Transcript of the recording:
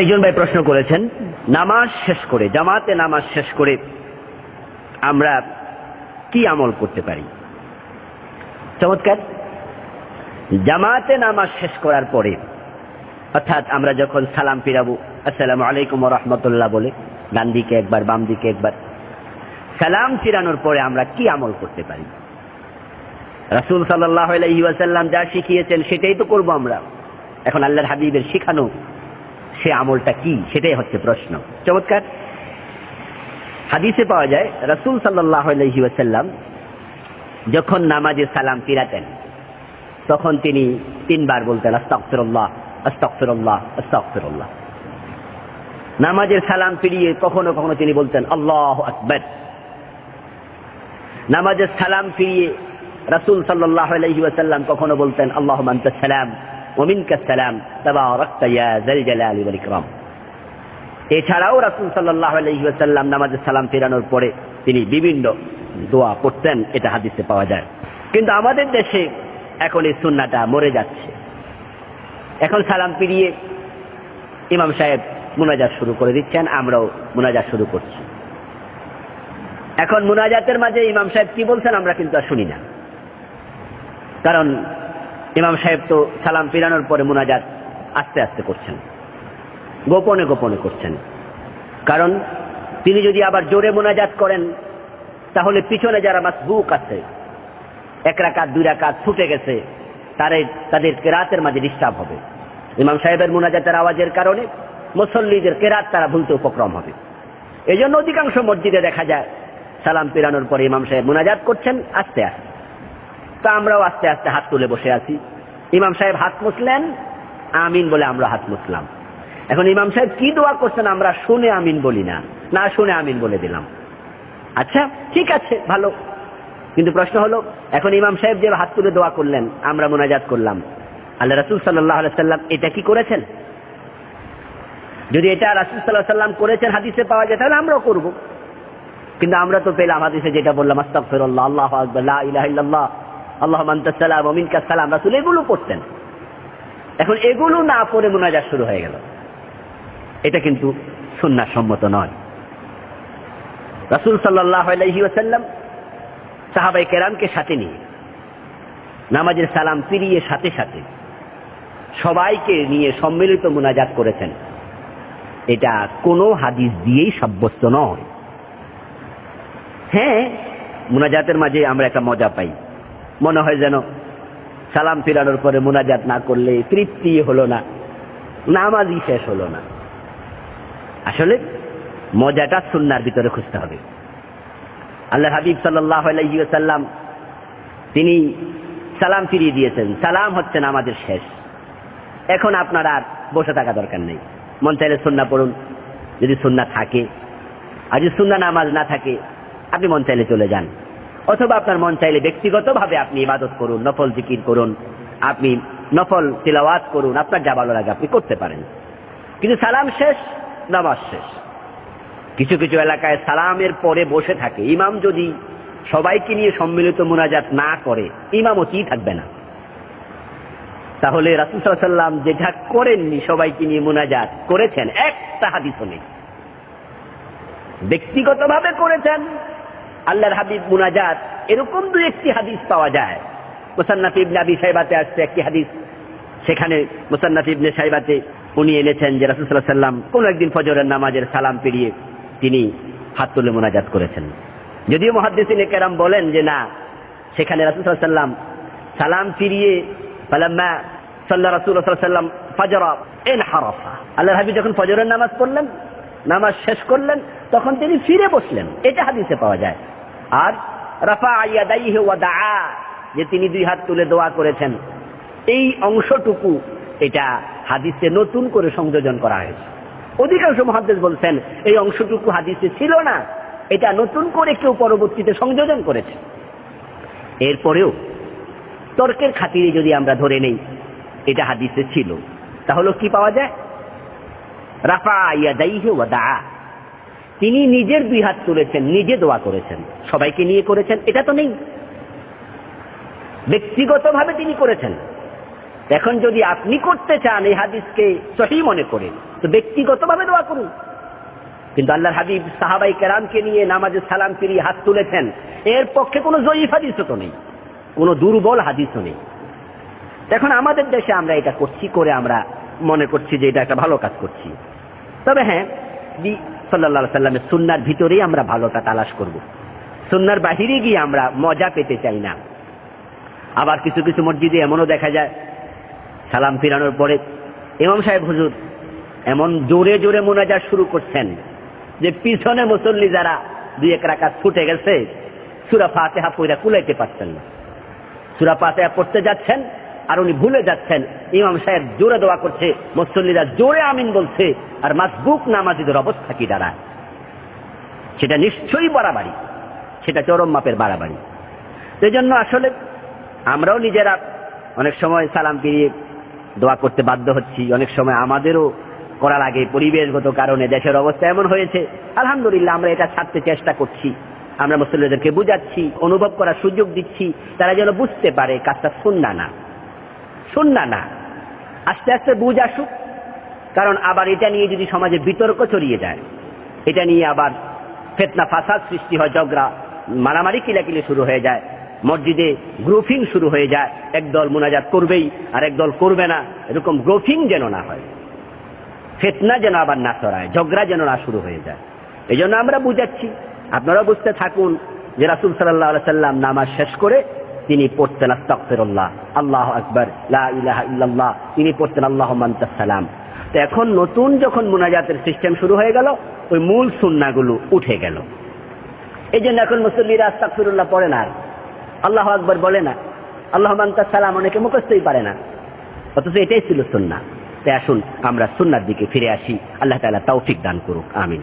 একজন ভাই প্রশ্ন করেছেন, নামাজ শেষ করে, জামাতে নামাজ শেষ করে আমরা কি আমল করতে পারি? চমৎকার। জামাতে নামাজ শেষ করার পরে, অর্থাৎ আমরা যখন সালাম ফিরাবো, আসসালামু আলাইকুম ওয়া রাহমাতুল্লাহ বলে, ডান দিকে একবার বাম দিকে একবার, সালাম ফিরানোর পরে আমরা কি আমল করতে পারি? রাসূল সাল্লাল্লাহু আলাইহি ওয়াসাল্লাম যা শিখিয়েছেন সেটাই তো করবো আমরা। এখন আল্লাহর হাবিবের শিখানো সে আমলটা কি, সেটাই হচ্ছে প্রশ্ন। চমৎকার। হাদিসে পাওয়া যায় রাসূল সাল্লাল্লাহু আলাইহি ওয়াসাল্লাম যখন নামাজে সালাম ফিরাতেন তখন তিনি তিনবার বলতেন আস্তাগফিরুল্লাহ, আস্তাগফিরুল্লাহ, আস্তাগফিরুল্লাহ। নামাজের সালাম ফিরিয়ে কখনো কখনো তিনি বলতেন আল্লাহু আকবার। নামাজের সালাম ফিরিয়ে রাসূল সাল্লাল্লাহু আলাইহি ওয়াসাল্লাম কখনো বলতেন আল্লাহুম্মা আনতাস সালাম ওয়া মিনকাস সালাম তাবারাকতা ইয়া যাল জালালি ওয়াল ইকরাম। এছাড়াও রাসূল সাল্লাল্লাহু আলাইহি ওয়াসাল্লাম নামাজের সালাম ফেরানোর পরে তিনি বিভিন্ন দোয়া করতেন, এটা হাদিসে পাওয়া যায়। কিন্তু আমাদের দেশে এখন এই সুন্নাহটা মরে যাচ্ছে। এখন সালাম ফিরিয়ে ইমাম সাহেব মুনাজাত শুরু করে দিচ্ছেন, আমরাও মুনাজাত শুরু করছি। এখন মুনাজাতের মাঝে ইমাম সাহেব কি বলছেন আমরা কিন্তু আর শুনি না, কারণ ইমাম সাহেব তো সালাম ফিরানোর পরে মুনাজাত আস্তে আস্তে করছেন, গোপনে গোপনে করছেন। কারণ তিনি যদি আবার জোরে মুনাজাত করেন তাহলে পিছনে যারা মাসবুক আছে, এক রাকাত দুই রাকাত ছুটে গেছে, তাদের কেরাতের মাঝে ডিস্টার্ব হবে। ইমাম সাহেবের মুনাজাতের আওয়াজের কারণে মুসল্লিদের কেরাত তারা ভুলতে উপক্রম হবে। এই জন্য অধিকাংশ মসজিদে দেখা যায় সালাম ফিরানোর পরে ইমাম সাহেব মুনাজাত করছেন আস্তে আস্তে। তা আমরাও আস্তে আস্তে হাত তুলে বসে আছি। ইমাম সাহেব হাত মুছলেন, আমিন বলে আমরা হাত মুছলাম। এখন ইমাম সাহেব কি দোয়া করছেন আমরা শুনে আমিন বলি না, না শুনে আমিন বলে দিলাম। আচ্ছা ঠিক আছে, ভালো। কিন্তু প্রশ্ন হলো, এখন ইমাম সাহেব যে হাত তুলে দোয়া করলেন, আমরা মুনাজাত করলাম, আল্লাহ রাসূল সাল্লাল্লাহু আলাইহি ওয়াসাল্লাম এটা কি করেছেন? যদি এটা রাসূল সাল্লাল্লাহু আলাইহি ওয়াসাল্লাম করেছেন হাদিসে পাওয়া যায় তাহলে আমরাও করব। কিন্তু আমরা তো পেলাম হাদিসে যেটা বললাম আস্তাগফিরুল্লাহ, আল্লাহু আকবার, লা ইলাহা ইল্লাল্লাহ, আল্লাহুম্মা আনতাস সালাম ওয়া মিনকাস সালাম, রাসূল এগুলো পড়তেন। এখন এগুলো না পড়ে মুনাজাত শুরু হয়ে গেল, এটা কিন্তু সুন্নাহ সম্মত নয়। রাসূল সাল্লাল্লাহু আলাইহি ওয়াসাল্লাম সাহাবায়ে কেরামকে সাথে নিয়ে নামাজের সালাম ফিরিয়ে সাথে সাথে সবাইকে নিয়ে সম্মিলিত মুনাজাত করেছেন। এটা কোনো হাদিস দিয়েই সাব্যস্ত নয়। হ্যাঁ, মুনাজাতের মাঝে আমরা একটা মজা পাই, মনে হয় যেন সালাম ফিরানোর পরে মুনাজাত না করলে তৃপ্তি হলো না, নামাজই শেষ হলো না। আসলে মজাটা সুন্নাহর ভিতরে খুঁজতে হবে। আল্লাহ হাবিব সাল্লাল্লাহু আলাইহি ওয়াসাল্লাম তিনি সালাম ফিরিয়ে দিয়েছেন, সালাম হচ্ছে নামাজের শেষ। এখন আপনার আর বসে থাকা দরকার নেই, মন চাইলে সুন্নাহ পড়ুন যদি সুন্নাহ থাকে, আর যদি সুন্নাহ নামাজ না থাকে আপনি মন চাইলে চলে যান, অথবা আপনার মন চাইলে ব্যক্তিগতভাবে আপনি ইবাদত করুন, নফল জিকির করুন, আপনি নফল তিলাওয়াত করুন, আপনার যা ভালো লাগে আপনি করতে পারেন। কিন্তু সালাম শেষ, নামাজ শেষ। কিছু কিছু এলাকায় সালামের পরে বসে থাকে, ইমাম যদি সবাইকে নিয়ে সম্মিলিত মুনাজাত না করে ইমামতি থাকবে না। তাহলে রাসূল সাল্লাল্লাহু আলাইহি ওয়াসাল্লাম যেটা করেননি, সবাইকে নিয়ে মুনাজাত করেছেন, একটা হাদিসও নেই। ব্যক্তিগতভাবে করেছেন আল্লাহর হাবিব মুনাজাত, এরকম দুই একটি হাদিস পাওয়া যায়। মুসান্নাফ ইবনে আবি শাইবাতে আসছে একটি হাদিস, সেখানে মুসান্নাফ ইবনে শাইবাতে উনি এনেছেন যে রাসূল সাল্লাল্লাহু আলাইহি ওয়াসাল্লাম কোন একদিন ফজরের নামাজের সালাম ফিরিয়ে তিনি হাত তুলে মুনাজাত করেছেন। যদিও মুহাদ্দিসিনে কেরাম বলেন যে না, সেখানে রাসূল সাল্লাল্লাহু আলাইহি ওয়াসাল্লাম সালাম ফিরিয়ে ফালাম্মা সাল্লা রাসূলুল্লাহ সাল্লাল্লাহু আলাইহি ওয়াসাল্লাম ফাজরা ইনহারাফা, আল্লাহর হাবিব যখন ফজরের নামাজ পড়লেন, নামাজ শেষ করলেন, তখন তিনি ফিরে বসলেন, এটা হাদিসে পাওয়া যায়। আর রাফা ইয়াদাইহি ওয়া দাআ, যে তিনি দুই হাত তুলে দোয়া করেছেন, এই অংশটুকু এটা হাদিসে নতুন করে সংযোজন করা হয়েছে। অধিকাংশ মুহাদ্দিস বলছেন এই অংশটুকু হাদিসে ছিল না, এটা নতুন করে কেউ পরবর্তীতে সংযোজন করেছে। এরপরেও তর্কের খাতিরে যদি আমরা ধরে নেই এটা হাদিসে ছিল, তাহলে কি পাওয়া যায়? রাফা ইয়াদাইহি ওয়া দাআ, তিনি নিজের দুই হাত তুলেছেন, নিজে দোয়া করেছেন, সবাইকে নিয়ে করেছেন এটা তো নেই। ব্যক্তিগতভাবে তিনি করেছেন, এখন যদি আপনি করতে চান এই হাদিসকে সহিহ মনে করে, তো ব্যক্তিগতভাবে দোয়া করুন। কিন্তু আল্লাহর হাবিব সাহাবাই কেরামকে নিয়ে নামাজে সালাম ফিরিয়ে হাত তুলেছেন, এর পক্ষে কোনো জয়ীফ হাদিসও তো নেই, কোনো দুর্বল হাদিসও নেই। এখন আমাদের দেশে আমরা এটা করছি, করে আমরা মনে করছি যে এটা একটা ভালো কাজ করছি। তবে হ্যাঁ, সাল্লাল্লাহু আলাইহি সাল্লামের সুন্নাহর ভিতরেই আমরা ভালোটা তালাশ করব, সুন্নাহর বাহিরে গিয়ে আমরা মজা পেতে চাই না। আবার কিছু কিছু মসজিদে এমনও দেখা যায়, সালাম ফিরানোর পরে ইমাম সাহেব হুজুর এমন জোরে জোরে মুনাজাত শুরু করছেন যে পিছনে মুসল্লি যারা দুই এক রাকাত ছুটে গেছে সূরা ফাতিহা পড়ে কুলাইতে পারছেন না। সূরা ফাতিহা পড়তে যাচ্ছেন আর উনি ভুলে যাচ্ছেন, ইমাম সাহেব জোরে দোয়া করছে, মুসল্লিরা জোরে আমিন বলছে, আর মাসবুক নামাজিদের অবস্থা কি দাঁড়ায়? সেটা নিশ্চয়ই বাড়াবাড়ি, সেটা চরম মাপের বাড়াবাড়ি। সেই জন্য আসলে আমরাও নিজেরা অনেক সময় সালাম ফিরিয়ে দোয়া করতে বাধ্য হচ্ছি, অনেক সময় আমাদেরও করা লাগে, পরিবেশগত কারণে দেশের অবস্থা এমন হয়েছে। আলহামদুলিল্লাহ আমরা এটা ছাড়তে চেষ্টা করছি, আমরা মুসল্লিদেরকে বুঝাচ্ছি, অনুভব করার সুযোগ দিচ্ছি, তারা যেন বুঝতে পারে কাজটা সুন্নাহ না, সুন্নাহ না। আস্তে আস্তে বুঝ আসুক, কারণ আবার এটা নিয়ে যদি সমাজে বিতর্ক ছড়িয়ে যায়, এটা নিয়ে আবার ফিতনা ফাসাদ সৃষ্টি হয়, ঝগড়া মারামারি কিলাকিলি শুরু হয়ে যায়, মসজিদে গ্রুপিং শুরু হয়ে যায়, একদল মুনাজাত করবেই আর একদল করবে না, এরকম গ্রুপিং যেন না হয়, ফিতনা যেন আবার না ছড়ায়, ঝগড়া যেন না শুরু হয়ে যায়। এই জন্য আমরা বুঝাচ্ছি, আপনারা বুঝতে থাকুন যে রাসূল সাল্লাল্লাহু আলাইহি সাল্লাম নামাজ শেষ করে তিনি পড়তেন আস্তাগফিরুল্লাহ, আল্লাহু আকবার, লা ইলাহা ইল্লাল্লাহ, তিনি পড়তেন আল্লাহুম্মা আনতাস সালাম। তো এখন নতুন যখন মুনাজাতের সিস্টেম শুরু হয়ে গেল, ওই মূল সুন্নাহগুলো উঠে গেল। এই জন্য এখন মুসল্লিরা আস্তাগফিরুল্লাহ পড়ে না, আল্লাহু আকবার বলে না, আল্লাহুম্মা আনতাস সালাম অনেকে মুখস্থই পারে না, অথচ এটাই ছিল সুন্নাহ। তাই আসুন আমরা সুন্নাহর দিকে ফিরে আসি। আল্লাহ তাআলা তৌফিক দান করুক, আমিন।